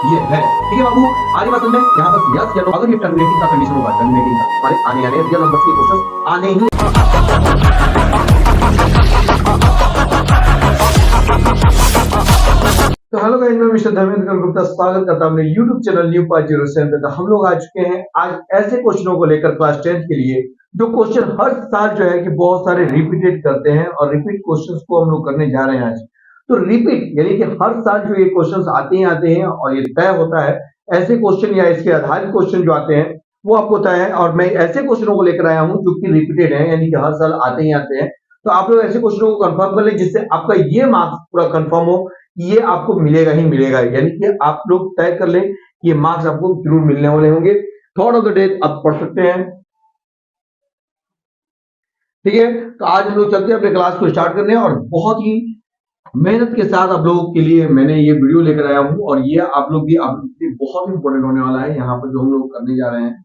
ये है। ठीक है बाबू, आगे बात सुनते हैं। यहाँ पर यस या नो, अगर ये टर्मिनेटिंग का कंडीशन होगा, टर्मिनेटिंग का हमारे आने आने रियल नंबर के क्वेश्चन आने ही। तो हेलो गाइस, मैं मिस्टर धर्मेंद्र गुप्ता स्वागत करता हूं अपने YouTube चैनल न्यू 507 पे। तो हम लोग आ चुके हैं आज ऐसे क्वेश्चनों को लेकर क्लास 10 के लिए, जो क्वेश्चन हर साल जो है कि बहुत सारे रिपीटेड करते हैं, और रिपीट क्वेश्चंस को हम लोग करने जा रहे हैं आज। तो रिपीट यानी कि हर साल जो ये क्वेश्चंस आते हैं और ये तय होता है, ऐसे क्वेश्चन या इसके आधारित क्वेश्चन जो आते हैं वो आपको तय है। और मैं ऐसे क्वेश्चनों को लेकर आया हूं जो कि रिपीटेड है, यानी कि हर साल आते हैं। तो आप लोग ऐसे क्वेश्चनों को कंफर्म कर ले, जिससे आपका ये मार्क्स पूरा कंफर्म हो, ये आपको मिलेगा ही मिलेगा। यानी कि आप लोग तय कर लें कि ये मार्क्स आपको जरूर मिलने वाले होंगे। थॉट ऑफ द डे आप पढ़ सकते हैं। ठीक है, तो आज हम लोग चलते हैं अपने क्लास को स्टार्ट करने, और बहुत ही मेहनत के साथ आप लोगों के लिए मैंने ये वीडियो लेकर आया हूं, और ये आप लोग भी आप लोग के लिए बहुत इंपॉर्टेंट होने वाला है। यहाँ पर जो हम लोग करने जा रहे हैं,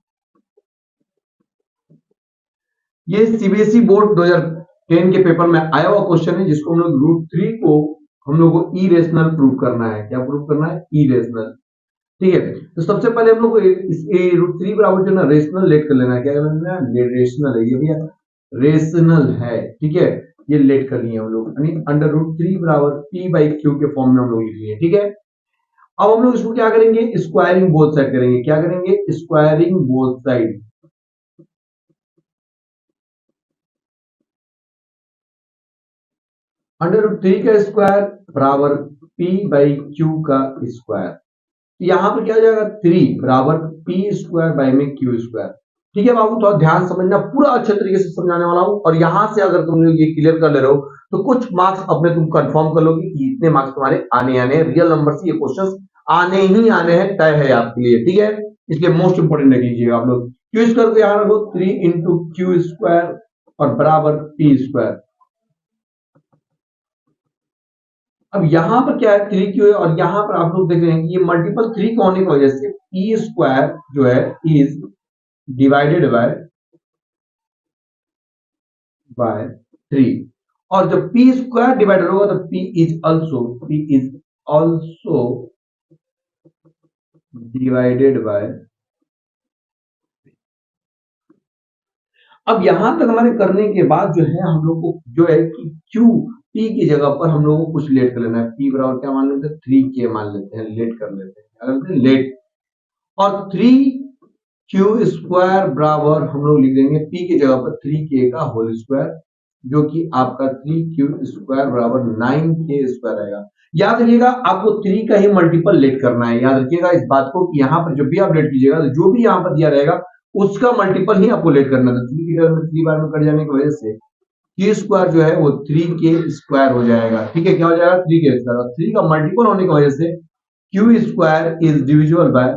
ये सीबीएसई बोर्ड 2010 के पेपर में आया हुआ क्वेश्चन है, जिसको हम लोग रूट 3 को हम लोग को इरेशनल प्रूव करना है। क्या प्रूव करना है? इरेशनल। ठीक है, तो सबसे पहले हम लोग को इस रूट 3 बराबर जो ना रेशनल लेट कर लेना है। क्या करना है? रेशनल है ये भैया, रेशनल है। ठीक है, ये लेट कर लिए हम लोग, यानी अंडर रूट 3 बराबर पी बाई क्यू के फॉर्म में हम लोग लिख लिए। ठीक है, अब हम लोग इसको क्या करेंगे? स्क्वायरिंग बोथ साइड करेंगे। क्या करेंगे? Squaring both side. Under root 3 का स्क्वायर बराबर पी बाई क्यू का स्क्वायर। यहां पर क्या हो जाएगा? 3 बराबर पी स्क्वायर बाई में क्यू स्क्वायर। ठीक है बाबू, तो ध्यान समझना, पूरा अच्छे तरीके से समझाने वाला हूं। और यहां से अगर तुम लोग ये क्लियर कर ले रहे हो, तो कुछ मार्क्स अपने तुम कंफर्म कर लोगे कि इतने मार्क्स तुम्हारे आने आने हैं। रियल नंबर से ये क्वेश्चंस आने ही आने हैं, तय है आपके लिए। ठीक है, इसलिए मोस्ट इंपोर्टेंट रख लीजिएगा आप लोग। क्यू स्क्वायर को यहां रखो, 3 इंटू क्यू स्क्वायर और बराबर पी स्क्वायर। अब यहां पर क्या है? 3 क्यू है, और यहां पर आप लोग देख रहे हैं कि ये मल्टीपल 3 होने की वजह से पी स्क्वायर जो है इज डिवाइडेड बाय 3। और जब पी स्क्वायर डिवाइडेड होगा तो P is also divided by. अब यहां तक हमारे करने के बाद जो है, हम लोग को जो है कि क्यू पी की जगह पर हम लोग को कुछ लेट कर लेना है। पी बराबर क्या मान लेते हैं? 3 के मान लेते हैं, लेट कर लेते हैं। क्या करते हैं? लेट। और 3 क्यू स्क्वायर बराबर हम लोग लिख देंगे पी की जगह पर 3 के का होल स्क्वायर, जो कि आपका 3 क्यू स्क्वायर बराबर 9 के स्क्वायर आएगा। याद रखिएगा, आपको 3 का ही मल्टीपल लेट करना है। याद रखिएगा इस बात को कि यहाँ पर जब भी आप लेट कीजिएगा, तो जो भी यहाँ पर दिया रहेगा उसका मल्टीपल ही आपको लेट करना है। 3 की जगह में 3 बार में कट जाने की वजह से क्यू स्क्वायर जो है वो 3 के स्क्वायर हो जाएगा। ठीक है, क्या हो जाएगा? 3 के स्क्वायर। और 3 का मल्टीपल होने की वजह से Q square is divisible by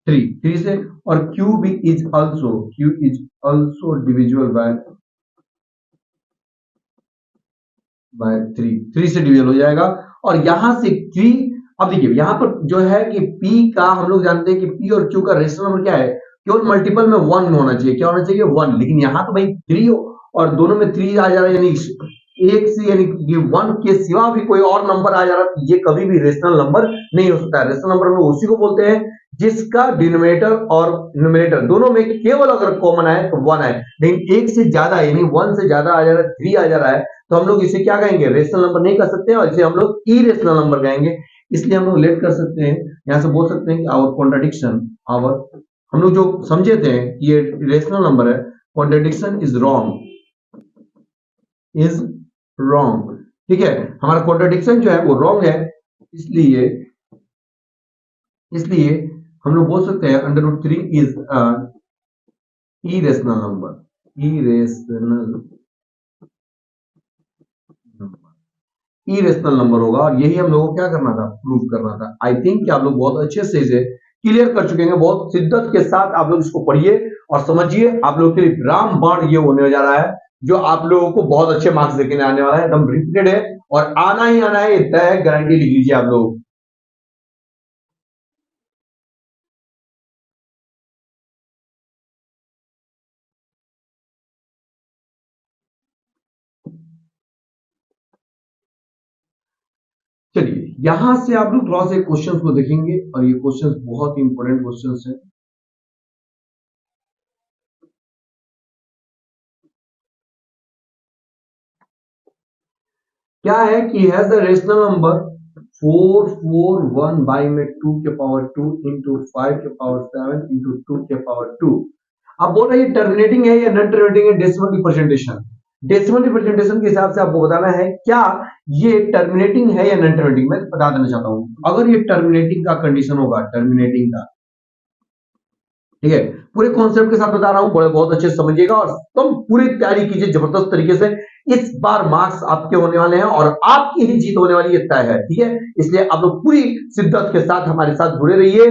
3 से। और Q is also divisible by 3 से डिविजल हो जाएगा। और यहां से 3, अब देखिए यहां पर जो है कि P का हम लोग जानते हैं कि P और Q का रेशनल नंबर क्या है? केवल मल्टीपल में 1 होना चाहिए। क्या होना चाहिए? 1। लेकिन यहां तो भाई 3 और दोनों में 3 आ जा रहा है, यानी एक से, यानी कि 1 के सिवा भी कोई और नंबर आ जा रहा है, तो ये कभी भी रेशनल नंबर नहीं हो सकता है। रेशनल नंबर में उसी को बोलते हैं जिसका डिनोमिनेटर और न्यूमरेटर दोनों में केवल अगर कॉमन आए तो 1 आए। लेकिन एक से ज्यादा, यानी 1 से ज्यादा आ जा रहा है, 3 आ जा रहा है, तो हम लोग इसे क्या कहेंगे? रेशनल नंबर नहीं कर सकते, और इसे हम लोग इरेशनल नंबर कहेंगे। इसलिए हम लोग लेट कर सकते हैं, यहां से बोल सकते हैं कि आवर कॉन्ट्राडिक्शन, आवर, हम लोग जो समझे थे कि ये रेशनल नंबर है, contradiction is wrong, is wrong. ठीक है, हमारा कॉन्ट्राडिक्शन जो है वो रॉन्ग है। इसलिए इसलिए हम लोग बोल सकते हैं under root 3 is irrational number, irrational irrational number होगा। और यही हम लोगों को क्या करना था? प्रूव करना था। आई थिंक कि आप लोग बहुत अच्छे से इसे क्लियर कर चुके हैं। बहुत शिद्दत के साथ आप लोग इसको पढ़िए और समझिए। आप लोग के लिए रामबाण ये होने जा रहा है, जो आप लोगों को बहुत अच्छे मार्क्स देने आने वाला है। एकदम रिपीटेड है और आना ही आना है, तय है, गारंटी लिख लीजिए आप लोग। चलिए यहां से आप लोग थोड़ा सा क्वेश्चंस को देखेंगे और ये क्वेश्चंस बहुत ही इंपॉर्टेंट क्वेश्चंस है। क्या है कि has the rational number 441 by में 2 के पावर 2 इंटू 5 के पावर 7 इंटू 2 के पावर 2। अब बोल रहे टर्मिनेटिंग है या नॉन टर्मिनेटिंग है, डेसिमल रिप्रेजेंटेशन। डेसिमल रिप्रेजेंटेशन के हिसाब से आपको बताना है क्या ये टर्मिनेटिंग है या नॉन टर्मिनेटिंग। मैं बता देना चाहता हूं, अगर ये टर्मिनेटिंग का कंडीशन होगा, टर्मिनेटिंग का, ठीक है, पूरे कॉन्सेप्ट के साथ बता रहा हूं, बड़े बहुत अच्छे से समझिएगा और तुम पूरी तैयारी कीजिए जबरदस्त तरीके से। इस बार मार्क्स आपके होने वाले हैं और आपकी ही जीत होने वाली है, तय है, ठीक है। इसलिए आप लोग पूरी शिद्दत के साथ हमारे साथ जुड़े रहिए,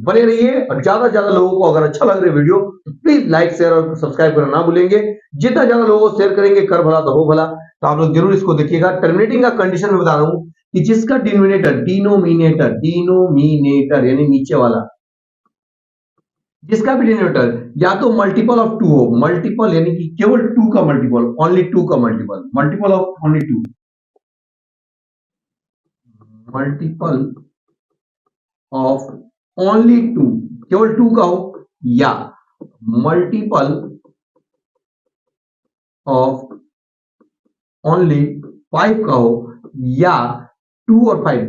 बने रहिए और ज्यादा से ज्यादा लोगों को अगर अच्छा लग रहा है वीडियो तो प्लीज लाइक शेयर और सब्सक्राइब करना ना भूलेंगे। जितना ज्यादा लोगों को शेयर करेंगे, कर भला तो हो भला। तो आप लोग जरूर इसको देखिएगा। टर्मिनेटिंग का कंडीशन में बता रहा हूं कि जिसका डिनोमिनेटर डिनोमिनेटर यानी नीचे वाला, जिसका भी डिनोमिनेटर या तो मल्टीपल ऑफ 2 हो, मल्टीपल यानी कि केवल 2 का मल्टीपल, ओनली 2 का multiple, multiple of only 2, multiple of only 2, केवल 2 का हो, या मल्टीपल ऑफ ओनली 5 का हो, या 2 और 5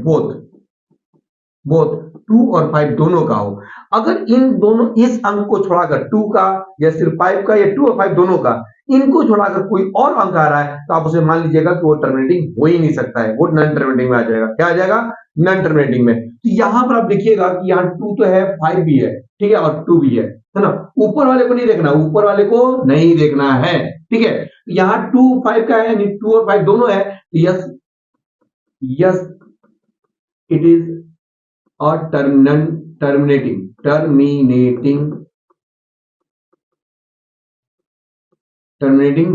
बोथ 2 और 5 दोनों का हो। अगर इन दोनों, इस अंक को छोड़ाकर 2 का या सिर्फ 5 का या 2 और 5 दोनों का, इनको छोड़ाकर कोई और अंक आ रहा है तो आप उसे मान लीजिएगा कि वो टर्मिनेटिंग हो ही नहीं सकता है, वो नॉन टर्मिनेटिंग में आ जाएगा। क्या आ जाएगा? नॉन टर्मिनेटिंग में। तो यहां पर आप देखिएगा कि यहाँ 2 तो है, 5 भी है, ठीक है, और 2 भी है ना। ऊपर वाले को नहीं देखना, ऊपर वाले को नहीं देखना है, ठीक है। यहाँ 2 5 का है, 2 और 5 दोनों है, यस यस इट इज और टर्मिनेटिंग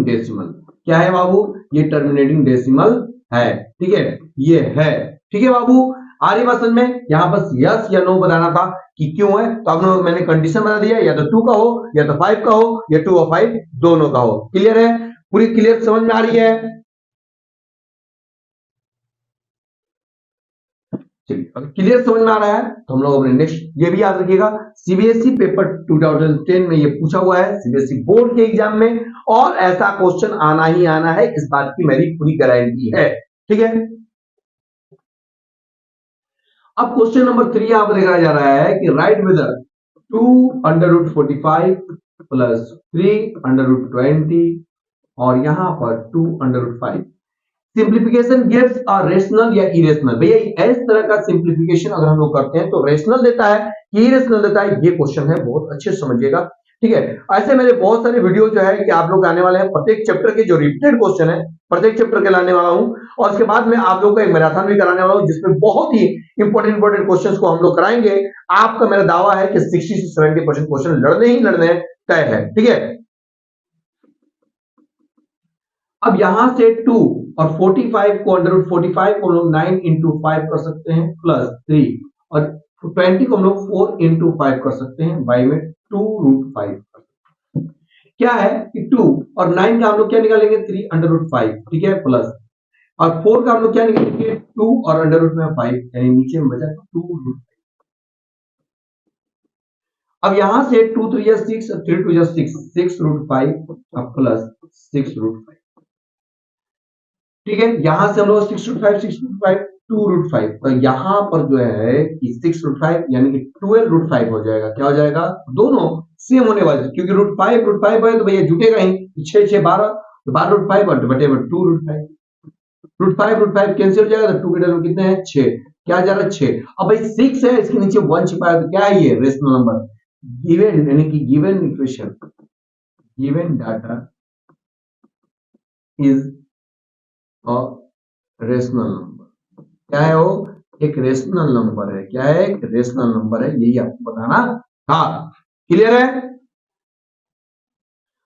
डेसिमल। क्या है बाबू? ये टर्मिनेटिंग डेसिमल है, ठीक है, ये है, ठीक है बाबू। आ रही बात समझ में? यहां बस यस या नो बताना था कि क्यों है। तो अब मैंने कंडीशन बता दिया, या तो 2 का हो, या तो 5 का हो, या 2 और 5 दोनों का हो। क्लियर है? पूरी क्लियर समझ में आ रही है? चलिए, अगर क्लियर समझ में आ रहा है तो हम लोग अपने नेक्स्ट, ये भी याद रखिएगा, सीबीएसई पेपर 2010 में ये पूछा हुआ है, सीबीएसई बोर्ड के एग्जाम में, और ऐसा क्वेश्चन आना ही आना है, इस बात की मेरी पूरी गारंटी है, ठीक है। अब क्वेश्चन नंबर 3 यहां पर दिखाया जा रहा है कि राइट वेदर 2√45 प्लस 3√20 और यहां पर 2√5 सिंप्लीफिकेशन गिव्स अ रेशनल या इरेशनल। भैया इस तरह का सिंप्लीफिकेशन अगर हम लोग करते हैं तो रेशनल देता है कि इरेशनल देता है, ये क्वेश्चन है, बहुत अच्छे से समझिएगा, ठीक है। ऐसे मेरे बहुत सारे वीडियो जो है कि आप लोग आने वाले हैं, प्रत्येक चैप्टर के जो रिपीटेड क्वेश्चन है प्रत्येक चैप्टर के लाने वाला हूं, और उसके बाद में आप लोग का एक मैराथन भी कराने वाला हूं जिसमें बहुत ही इंपॉर्टेंट क्वेश्चंस को हम लोग कराएंगे। आपका मेरा दावा है कि 60 से 70% क्वेश्चन लड़ने ही लड़ने तय है, ठीक है। अब यहां से 2 और 45 को √45 को हम लोग 9 इंटू 5 कर सकते हैं, प्लस 3 और 20 को हम लोग 4 इंटू 5 कर सकते हैं, बाई में 2√5। क्या है कि 2 और 9 का हम लोग क्या निकालेंगे? 3√5, ठीक है, प्लस और 4 का हम लोग क्या निकालेंगे? 2 और अंडर में 5, यानी नीचे में बचा 2√5। अब यहां से 2 3 या 6, 3 2 या 6, 6√5 अब प्लस 6√5, ठीक है। यहां से हम लोग 6√5 2√5, तो यहां पर जो है कि 6√5 यानी कि 12√5 हो जाएगा। क्या हो जाएगा? दोनों सेम होने वाले, क्योंकि √5 है तो भैया जुटेगा ही, 6 6 12, तो 12√5 और बटे 2√5, √5 कैंसिल हो जाएगा, तो 2 के टर्म कितने हैं? 6। क्या जा रहा है? 6। अब भाई 6 है, इसके नीचे 1 छिपा है, तो क्या है ये? Rational number. गिवन यानी कि given equation, given data is a rational number. क्या है वो? एक रेशनल नंबर है। क्या है? एक रेशनल नंबर है, यही आपको बताना था। क्लियर है?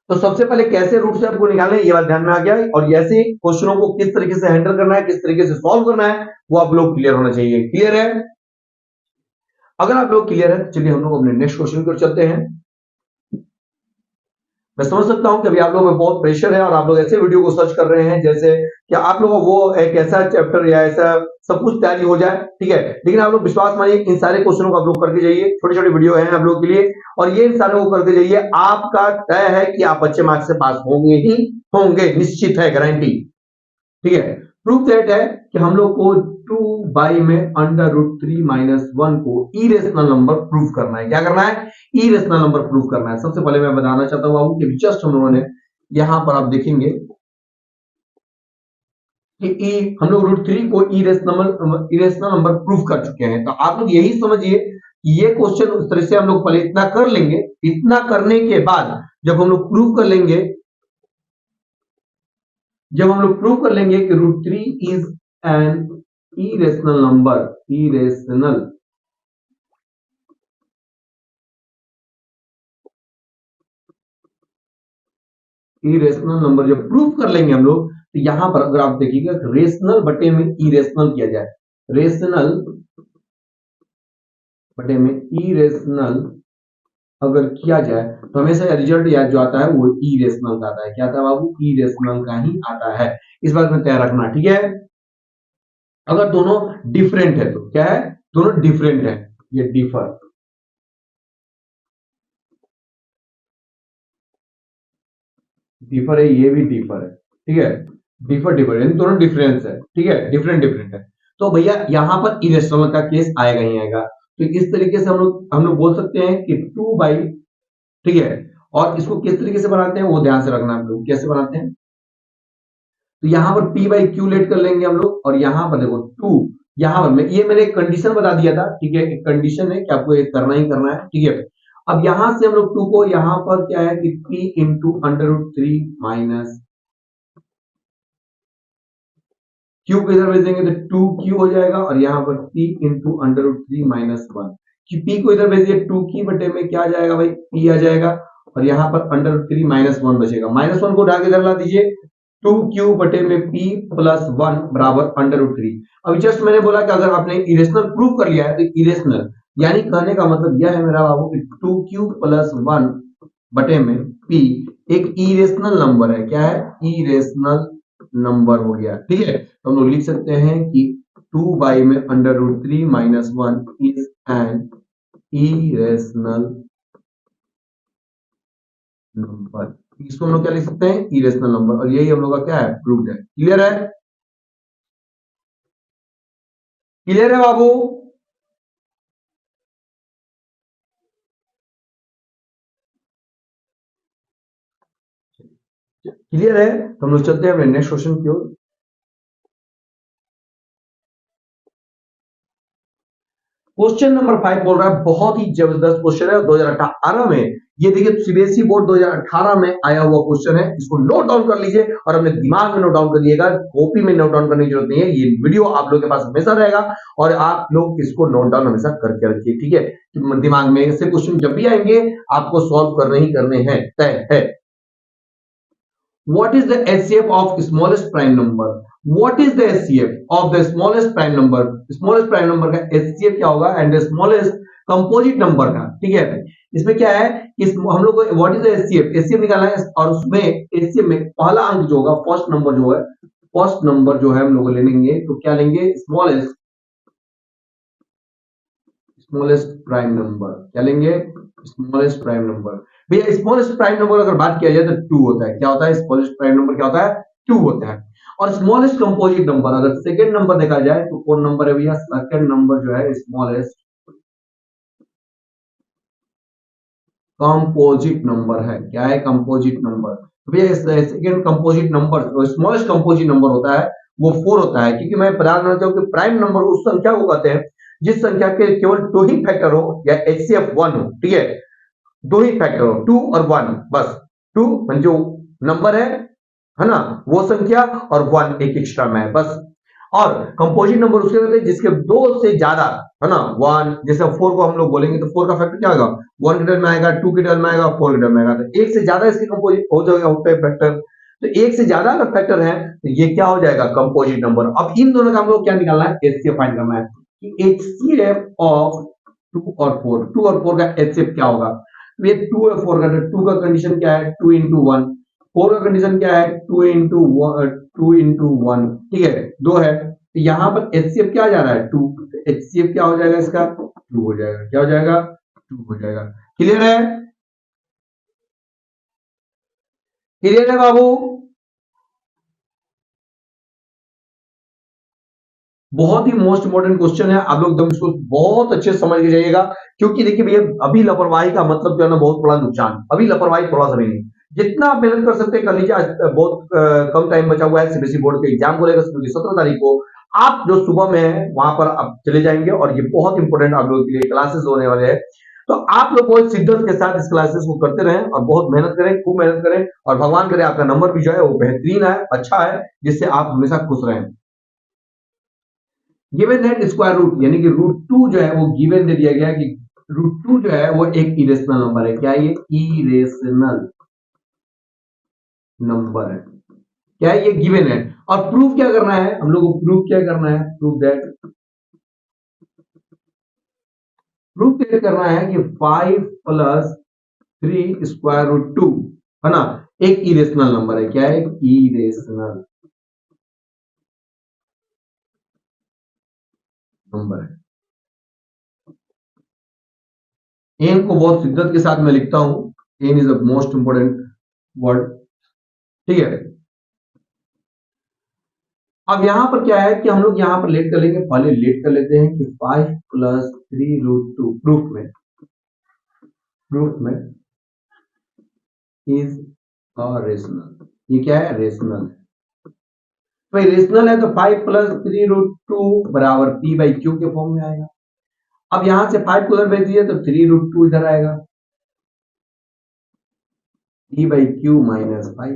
तो सबसे पहले कैसे रूट से आपको निकालना है ये बात ध्यान में आ गया, और ऐसे क्वेश्चनों को किस तरीके से हैंडल करना है, किस तरीके से सॉल्व करना है, वो आप लोग क्लियर होना चाहिए। क्लियर है? अगर आप लोग क्लियर है, चलिए हम लोग अपने नेक्स्ट क्वेश्चन की ओर चलते हैं। मैं समझ सकता हूं कि अभी आप लोगों में बहुत प्रेशर है और आप लोग ऐसे वीडियो को सर्च कर रहे हैं जैसे कि आप लोगों को वो एक ऐसा चैप्टर या ऐसा सब कुछ तैयारी हो जाए, ठीक है। लेकिन आप लोग विश्वास मानिए, इन सारे क्वेश्चनों को आप लोग करके जाइए, छोटे छोटे वीडियो हैं आप लोगों के लिए, और ये इन सारे को करके जाइए, आपका तय है कि आप अच्छे मार्क्स से पास होंगे ही होंगे, निश्चित है, गारंटी, ठीक है। प्रूफ दैट है कि हम लोग को 2 बाई में अंडर रूट 3 माइनस 1 को इरेशनल नंबर प्रूफ करना है। क्या करना है? इरेशनल नंबर प्रूफ करना है। सबसे पहले मैं बताना चाहता हूं बाबू कि जस्ट हम लोगों ने यहां पर आप देखेंगे कि हम लोग रूट 3 को इरेशनल नंबर प्रूफ कर चुके हैं। तो आप लोग यही समझिए कि ये क्वेश्चन उस तरह से हम लोग पहले इतना कर लेंगे, इतना करने के बाद जब हम लोग प्रूफ कर लेंगे, जब हम लोग प्रूव कर लेंगे कि root 3 is an irrational number, irrational number जब प्रूव कर लेंगे हम लोग, तो यहां पर अगर आप देखिएगा रेशनल बटे में इरेशनल किया जाए, रेशनल बटे में इरेशनल अगर किया जाए तो हमेशा रिजल्ट याद जो आता है वो इरेशनल का आता है। क्या आता है बाबू? इरेशनल का ही आता है। इस बात में तैयार रखना, ठीक है। अगर दोनों डिफरेंट है तो क्या है? दोनों डिफरेंट है, ये डिफर, डिफर है, ये भी डिफर है, ठीक है। डिफर डिफर यानी दोनों डिफरेंस है, ठीक है, डिफरेंट डिफरेंट है। तो भैया यहां पर इरेशनल का केस आएगा ही आएगा। तो इस तरीके से हम लोग बोल सकते हैं कि 2 बाई, ठीक है। और इसको किस तरीके से बनाते हैं वो ध्यान से रखना, हम लोग कैसे बनाते हैं। तो यहां पर p बाई क्यू लेट कर लेंगे हम लोग, और यहां पर देखो 2, यहां पर मैंने एक कंडीशन बता दिया था, ठीक है, एक कंडीशन है कि आपको ये करना ही करना है, ठीक है। अब यहां से हम लोग 2 को यहां पर क्या है कि p into under root 3 minus q को इधर भेज देंगे तो 2q हो जाएगा, और यहां पर p into under root 3 minus 1, कि p को इधर भेज दिए 2 की बटे में क्या आ जाएगा भाई? p आ जाएगा, और यहां पर अंडर रूट 3 माइनस 1 बचेगा, माइनस 1 को उठा के इधर ला दीजिए, 2q बटे में p प्लस 1 बराबर अंडर रूट 3। अभी जस्ट मैंने बोला कि अगर आपने इरेशनल प्रूव कर लिया है तो इरेशनल यानी कहने का मतलब यह है मेरा बाबू कि 2q प्लस 1 बटे में p एक इरेशनल नंबर है। क्या है? इरेशनल नंबर हो गया, ठीक है। तो हम लोग लिख सकते हैं कि 2 बाई में under root 3 minus 1 is an irrational number. इसको हम लोग क्या लिख सकते हैं? इरेशनल नंबर, और यही हम लोग का क्या है? प्रूव्ड है। क्लियर है? क्लियर है बाबू? क्लियर है? तो हम लोग चलते हैं अपने नेक्स्ट क्वेश्चन की ओर। क्वेश्चन नंबर 5 बोल रहा है, बहुत ही जबरदस्त क्वेश्चन है 2018 में, ये देखिए सीबीएसई बोर्ड 2018 में आया हुआ क्वेश्चन है। इसको नोट डाउन कर लीजिए और अपने दिमाग में नोट डाउन कर लीजिएगा, कॉपी में नोट डाउन करने की जरूरत नहीं है। ये वीडियो आप लोगों के पास हमेशा रहेगा और आप लोग इसको नोट डाउन हमेशा करके रखिए, ठीक है। दिमाग में ऐसे क्वेश्चन जब भी आएंगे आपको सॉल्व करने ही करने हैं, तय है। What is the HCF of smallest prime number? What is the HCF of the smallest prime number? Smallest prime number का HCF क्या होगा? And the smallest composite number का, ठीक है। इसमें क्या है कि हम लोग को what is the HCF? HCF निकालना है, और उसमें HCF में पहला अंक जो होगा, फर्स्ट नंबर जो है, फर्स्ट नंबर जो है हम लोग लेंगे, तो क्या लेंगे? Smallest prime number. क्या लेंगे? Smallest prime number. भैया स्मॉलेस्ट प्राइम नंबर अगर बात किया जाए तो 2 होता है। क्या होता है? स्मॉलेस्ट प्राइम नंबर क्या होता है? 2 होता है। और स्मॉलेस्ट कंपोजिट नंबर अगर सेकंड नंबर देखा जाए तो कौन नंबर है भैया? सेकंड नंबर जो है स्मॉलेस्ट कंपोजिट नंबर है। क्या है? Composite number. भैया second composite number, smallest composite number होता है वो 4 होता है, क्योंकि मैं बता देना चाहूँ कि प्राइम नंबर उस संख्या को कहते हैं जिस संख्या के केवल 2 ही फैक्टर हो या HCF 1 हो, ठीक है। 2 ही फैक्टर हो, 2 और 1, बस। 2 जो नंबर है ना, वो संख्या, और 1 एक एक्स्ट्रा में है, बस। और कंपोजिट नंबर उसके कहते हैं जिसके 2 से ज्यादा, है ना, 1 जैसे 4 को हम लोग बोलेंगे तो 4 का फैक्टर क्या होगा? 1 के टर्म में आएगा, 2 के टर्म में आएगा, 4 के टर्म में आएगा। तो एक से ज्यादा इसके कंपोजिट हो जाएगा, होता है फैक्टर। तो एक से ज्यादा अगर फैक्टर है तो ये क्या हो जाएगा? Composite number. अब इन दोनों का हम लोग क्या निकालना है? HCF फाइंड करना है कि HCF ऑफ 2 और 4, 2 और 4 का HCF क्या होगा? तो ये 2 है 4 का, 2 का कंडीशन क्या है 2 इंटू 1, 4 का कंडीशन क्या है 2 इंटू 1, ठीक है 2 है, तो यहाँ पर एचसीएफ क्या जा रहा है 2, एचसीएफ क्या हो जाएगा इसका 2 हो जाएगा, क्या हो जाएगा 2 हो जाएगा। क्लियर है, क्लियर है बाबू। बहुत ही मोस्ट इंपोर्टेंट क्वेश्चन है, आप लोग एकदम इसको बहुत अच्छे से समझ के जाइएगा, क्योंकि देखिए भैया अभी लापरवाही का मतलब जो है ना बहुत बड़ा नुकसान, अभी लापरवाही थोड़ा सा भी नहीं, जितना आप मेहनत कर सकते हैं कर लीजिए। आज बहुत कम टाइम बचा हुआ है सीबीएसई बोर्ड के एग्जाम को लेकर, 17 तारीख को आप जो सुबह में है वहां पर आप चले जाएंगे, और ये बहुत इंपॉर्टेंट आप लोगों के लिए क्लासेस होने वाले हैं। तो आप लोग बहुत शिद्दत के साथ इस क्लासेस को करते रहें और बहुत मेहनत करें, खूब मेहनत करें, और भगवान करे आपका नंबर भी जो है वो बेहतरीन है, अच्छा है, जिससे आप हमेशा खुश रहें। गिवन दैट स्क्वायर रूट यानी कि रूट 2 जो है वो गिवन दे दिया गया है कि रूट 2 जो है वो एक इरेशनल नंबर है। क्या ये इरेशनल नंबर है, क्या है ये गिवन है। और प्रूफ क्या करना है हम लोग को, प्रूफ क्या करना है, प्रूफ क्या करना है कि 5 प्लस 3 स्क्वायर रूट 2 है ना एक इरेशनल नंबर है। क्या है, इरेशनल नंबर है। एन को बहुत शिद्दत के साथ मैं लिखता हूं, an is the most important word, ठीक है। अब यहां पर क्या है कि हम लोग यहां पर लेट कर लेंगे, पहले लेट कर लेते हैं कि 5 प्लस 3 रूट 2 प्रूफ में इज अ रेशनल, ये क्या है रेशनल है। तो रेशनल है तो 5 प्लस 3 रूट 2 बराबर पी बाई क्यू के फॉर्म में आएगा। अब यहां से 5 को उधर भेज दिए तो 3 रूट 2 इधर आएगा, पी बाई क्यू माइनस 5,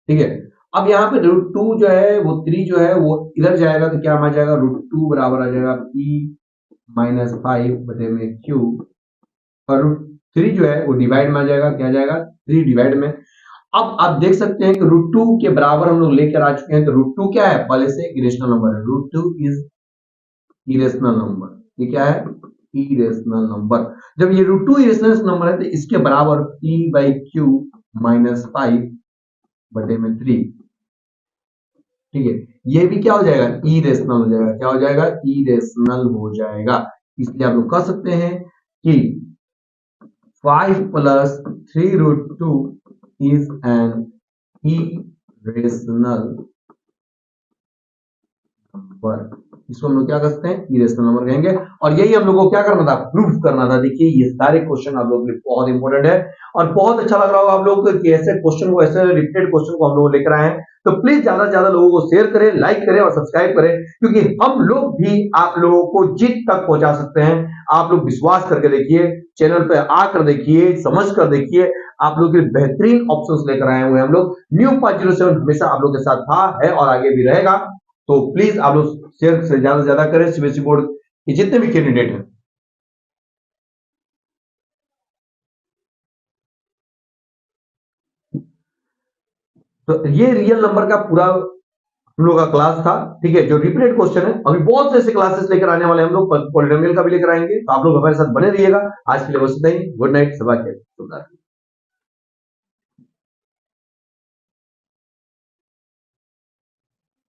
ठीक है। अब यहाँ पे रूट 2 जो है वो 3 जो है वो इधर जाएगा तो क्या आ जाएगा रूट 2 बराबर आ जाएगा पी माइनस 5 बटे में क्यू, और रूट 3 जो है वो डिवाइड में आ जाएगा, क्या आ जाएगा 3 डिवाइड में। अब आप देख सकते हैं कि रूट 2 के बराबर हम लोग लेकर आ चुके हैं, तो रूट 2 क्या है पहले से इरेशनल नंबर है, रूट 2 इज इरेशनल नंबर, ये क्या है इरेशनल नंबर। जब ये रूट 2 इरेशनल नंबर है तो इसके बराबर पी बाई क्यू माइनस 5 बटे में 3, ठीक है। ये भी क्या हो जाएगा इरेशनल हो जाएगा, क्या हो जाएगा इरेशनल हो जाएगा। इसलिए आप लोग कह सकते हैं कि 5 plus 3 root 2 is an irrational number. इसको हम लोग क्या कहते हैं इरेशनल नंबर कहेंगे, और यही हम लोग को क्या करना था प्रूफ करना था। देखिए ये सारे क्वेश्चन आप लोगों के लिए बहुत इंपॉर्टेंट है, और बहुत अच्छा लग रहा होगा आप लोगों को कि ऐसे क्वेश्चन को, ऐसे रिपीटेड क्वेश्चन को हम लोग लेकर आए हैं। तो प्लीज ज्यादा से ज्यादा लोगों को शेयर करें, लाइक करें और सब्सक्राइब करें, क्योंकि हम लोग भी आप लोगों को जीत तक पहुंचा सकते हैं। आप लोग विश्वास करके देखिए, चैनल पे आकर देखिए, समझ कर देखिए, आप लोग के बेहतरीन ऑप्शंस लेकर आए हुए हैं हम लोग। न्यू 507 हमेशा आप लोग के साथ था, है और आगे भी रहेगा। तो प्लीज आप लोग शेयर से ज्यादा करें सीबीएसई बोर्ड के जितने भी कैंडिडेट हैं। तो ये रियल नंबर का पूरा हम लोग का क्लास था, ठीक है, जो रिपीटेड क्वेश्चन है। अभी बहुत से ऐसे क्लासेस लेकर आने वाले हम लोग, पॉलिनोमियल का भी लेकर आएंगे, तो आप लोग हमारे साथ बने रहिएगा। आज के लिए बस इतना ही, गुड नाइट, सुबह के